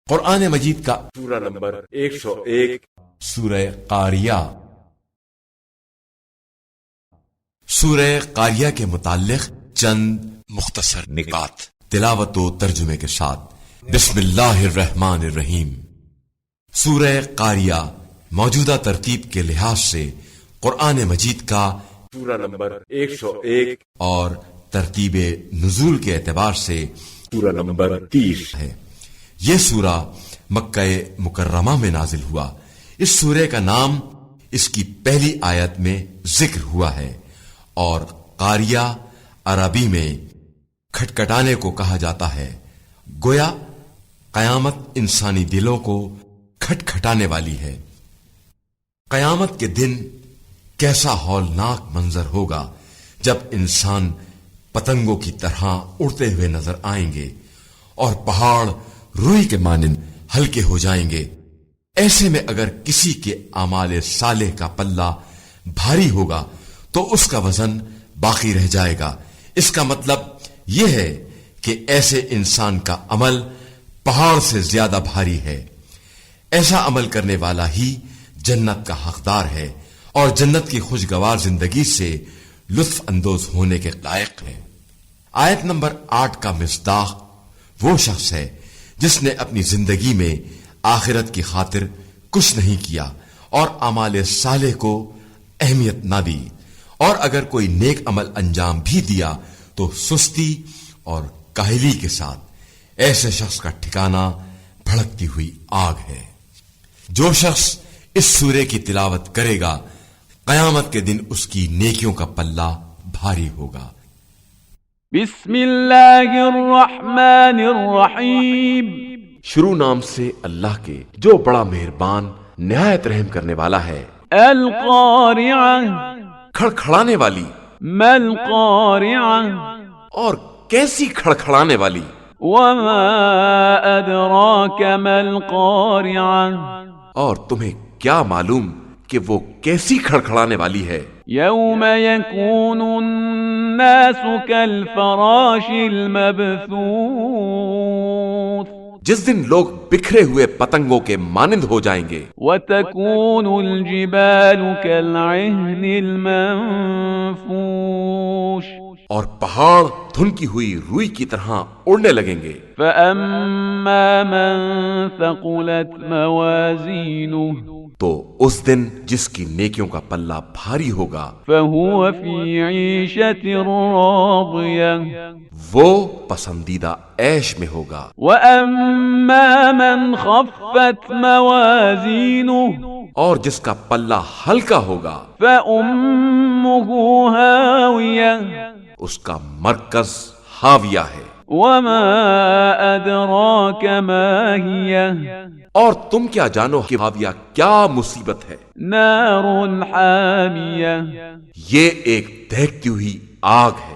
قرآن مجید کا سورہ نمبر 101 سورہ قاریہ۔ سورہ قاریہ کے متعلق چند مختصر نکات تلاوت و ترجمے کے ساتھ۔ بسم اللہ الرحمن الرحیم۔ سورہ قاریہ موجودہ ترتیب کے لحاظ سے قرآن مجید کا سورہ نمبر 101 اور ترتیب نزول کے اعتبار سے سورہ نمبر 30 ہے۔ یہ سورہ مکہ مکرمہ میں نازل ہوا۔ اس سورہ کا نام اس کی پہلی آیت میں ذکر ہوا ہے، اور قاریہ عربی میں کھٹکھٹانے کو کہا جاتا ہے۔ گویا قیامت انسانی دلوں کو کھٹکھٹانے والی ہے۔ قیامت کے دن کیسا ہولناک منظر ہوگا جب انسان پتنگوں کی طرح اڑتے ہوئے نظر آئیں گے اور پہاڑ روئی کے مانند ہلکے ہو جائیں گے۔ ایسے میں اگر کسی کے اعمال صالح کا پلہ بھاری ہوگا تو اس کا وزن باقی رہ جائے گا۔ اس کا مطلب یہ ہے کہ ایسے انسان کا عمل پہاڑ سے زیادہ بھاری ہے۔ ایسا عمل کرنے والا ہی جنت کا حقدار ہے اور جنت کی خوشگوار زندگی سے لطف اندوز ہونے کے لائق ہے۔ آیت نمبر 8 کا مصداق وہ شخص ہے جس نے اپنی زندگی میں آخرت کی خاطر کچھ نہیں کیا اور اعمال صالح کو اہمیت نہ دی، اور اگر کوئی نیک عمل انجام بھی دیا تو سستی اور کاہلی کے ساتھ۔ ایسے شخص کا ٹھکانہ بھڑکتی ہوئی آگ ہے۔ جو شخص اس سورے کی تلاوت کرے گا قیامت کے دن اس کی نیکیوں کا پلہ بھاری ہوگا۔ بسم اللہ الرحمن الرحیم۔ شروع نام سے اللہ کے جو بڑا مہربان نہایت رحم کرنے والا ہے۔ القارعہ، کھڑکھڑانے والی۔ ما القارعہ، اور کیسی کھڑکھڑانے والی۔ وما ادراک ما القارعہ، اور تمہیں کیا معلوم کہ وہ کیسی کھڑکھڑانے والی ہے۔ یوم یکون الناس کالفراش المبثوث، جس دن لوگ بکھرے ہوئے پتنگوں کے مانند ہو جائیں گے۔ وتكون الجبال كالعهن المنفوش، اور پہاڑ دھنکی ہوئی روئی کی طرح اڑنے لگیں گے۔ فأما من ثقلت موازینه، تو اس دن جس کی نیکیوں کا پلہ بھاری ہوگا فهو في عيشة راضية، وہ پسندیدہ عیش میں ہوگا۔ وأما من خفت موازینه، اور جس کا پلہ ہلکا ہوگا فأمه هاوية، اس کا مرکز ہاویہ ہے۔ وما أدراك ما هي، اور تم کیا جانو کہ ہاویہ کیا مصیبت ہے۔ نار حامیہ، یہ ایک دہکتی ہوئی آگ ہے۔